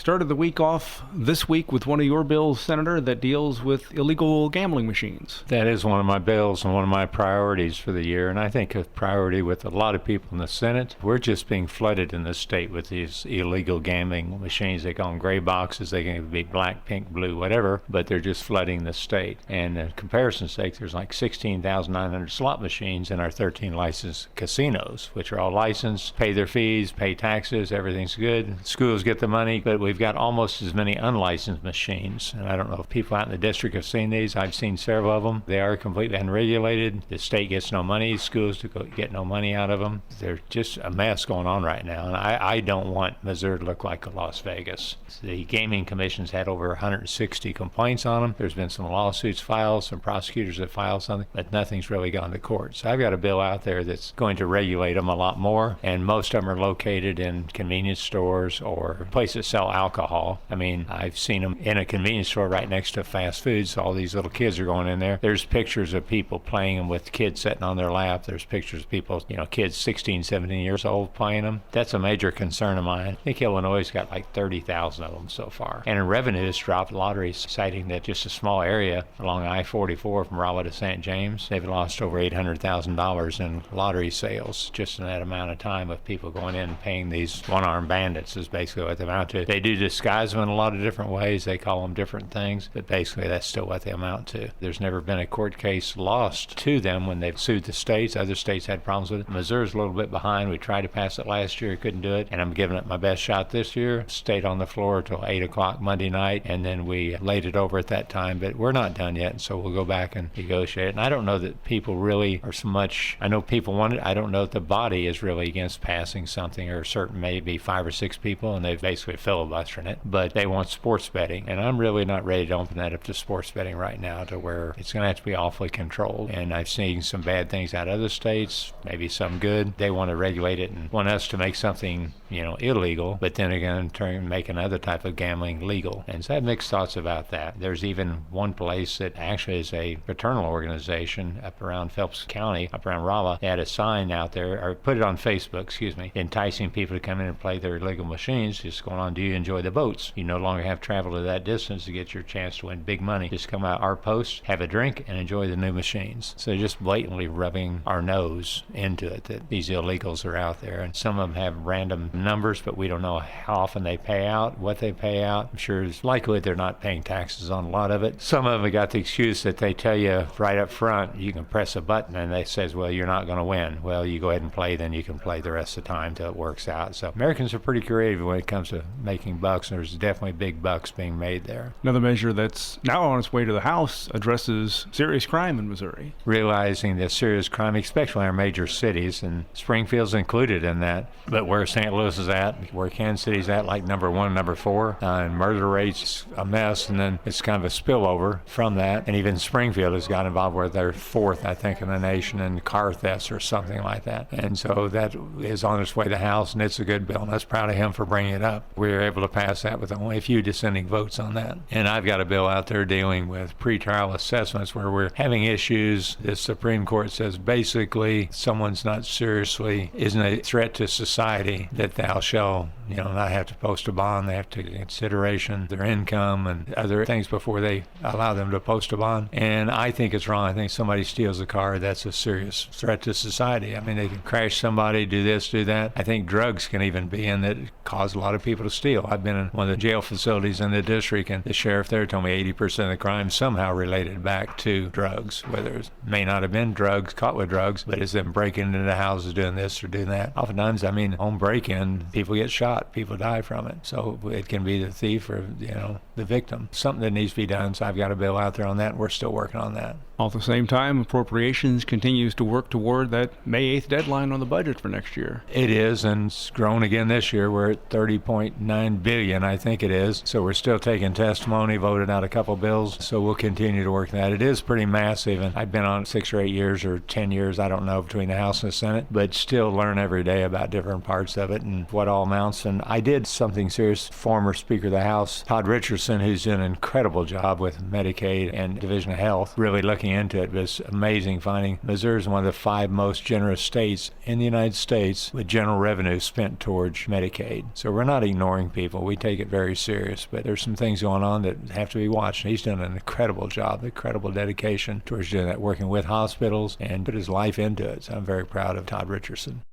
started the week off this week with one of your bills, Senator, that deals with illegal gambling machines. That is one of my bills and one of my priorities for the year, and I think a priority with a lot of people in the Senate. We're just being flooded in the state with these illegal gambling machines. They call them gray boxes. They can be black, pink, blue, whatever, but they're just flooding the state. And in comparison's sake, there's like 16,900 slot machines in our 13 licensed casinos, which are all licensed, pay their fees, pay taxes, everything's good. Schools get the money, but we've got almost as many unlicensed machines. And I don't know if people out in the district have seen these. I've seen several of them. They are completely unregulated. The state gets no money. Schools get no money out of them. They're just a mess going on right now. And I don't want Missouri to look like a Las Vegas. The Gaming Commission's had over 160 complaints on them. There's been some lawsuits filed, some prosecutors have filed something, but nothing's really gone to court. So I've got a bill out there that's going to regulate them a lot more, and most of them are located in convenience stores or places that sell alcohol. I mean, I've seen them in a convenience store right next to fast food, so all these little kids are going in there. There's pictures of people playing them with kids sitting on their lap. There's pictures of people, kids 16, 17 years old playing them. That's a major concern of mine. I think Illinois has got like 30,000 of them so far. And in revenue, it's dropped. Lotteries citing that just a small area along I-44 from Raleigh to St. James, they've lost over $800,000 in lottery sales just in that amount of time of people going in and paying these one-armed bandits is basically what they amount to. They do disguise them in a lot of different ways. They call them different things, but basically that's still what they amount to. There's never been a court case lost to them when they've sued the states. Other states had problems with it. Missouri's a little bit behind. We tried to pass it last year, couldn't do it, and I'm giving it my best shot this year. Stayed on the floor till 8 o'clock Monday night, and then we laid it over at that time, but we're not done yet, so we'll go back and negotiate. And I don't know that people really are so much, I know people want it, I don't know that the body is really against passing something, or certain maybe 5 or 6 people, and they've basically filibustering it, but they want sports betting, and I'm really not ready to open that up to sports betting right now to where it's going to have to be awfully controlled. And I've seen some bad things out of other states, maybe some good. They want to regulate it and want us to make something, illegal, but then again, make another type of gambling legal. And so I have mixed thoughts about that. There's even one place that actually is a fraternal organization up around Phelps County, up around Raleigh. They had a sign out there, or put it on Facebook, enticing people to come in and play their illegal machines, just going on, do you enjoy the boats? You no longer have to travel to that distance to get your chance to win big money. Just come out our post, have a drink, and enjoy the new machines. So just blatantly rubbing our nose into it that these illegals are out there. And some of them have random numbers, but we don't know how often they pay out, what they pay out. I'm sure it's likely they're not paying taxes on a lot of it. Some of them have got the excuse that they tell you right up front, you can press a button and they says, well, you're not going to win. Well, you go ahead and play, then you can play the rest of the time till it works out. So Americans are pretty creative when it comes to making bucks, and there's definitely big bucks being made there. Another measure that's now on its way to the House addresses serious crime in Missouri. Realizing that serious crime, especially in our major cities, and Springfield's included in that, but where St. Louis is at, where Kansas City's at, like number 1, number 4, and murder rates a mess, and then it's kind of a spillover from that. And even Springfield has got involved where they're 4th, I think, in the nation in car thefts or something like that. And so that is on its way to the House, and it's a good bill, and I was proud of him for bringing it up. We were able to pass that with only a few dissenting votes on that. And I've got a bill out there dealing with pretrial assessments where we're having issues. The Supreme Court says basically someone's not seriously, isn't a threat to society, that thou shall, not have to post a bond. They have to take consideration their income and other things before they allow them to post a bond. And I think it's wrong. I think somebody steals a car, that's a serious threat to society. I mean, they can crash somebody, do this, do that. I think drugs can even be in that cause a lot of people to steal. I've been in one of the jail facilities in the district, and the sheriff there told me 80% of the crime somehow related back to drugs, whether it may not have been drugs, caught with drugs, but it's them breaking into houses, doing this or doing that. Oftentimes, home break-in, people get shot, people die from it. So it can be the thief or, the victim. Something that needs to be done, so I've got a bill out there on that, and we're still working on that. All at the same time, Appropriations continues to work toward that May 8th deadline on the budget for next year. It is, and it's grown again this year. We're at $30.9 billion, I think it is. So we're still taking testimony, voted out a couple bills, so we'll continue to work that. It is pretty massive, and I've been on 6 or 8 years or 10 years, I don't know, between the House and the Senate, but still learn every day about different parts of it and what all amounts. And I did something serious. Former Speaker of the House, Todd Richardson, who's done an incredible job with Medicaid and Division of Health, really looking into it. It was amazing finding Missouri is one of the 5 most generous states in the United States with general revenue spent towards Medicaid. So we're not ignoring people. people. We take it very serious, but there's some things going on that have to be watched. He's done an incredible job, incredible dedication towards doing that, working with hospitals and put his life into it. So I'm very proud of Todd Richardson.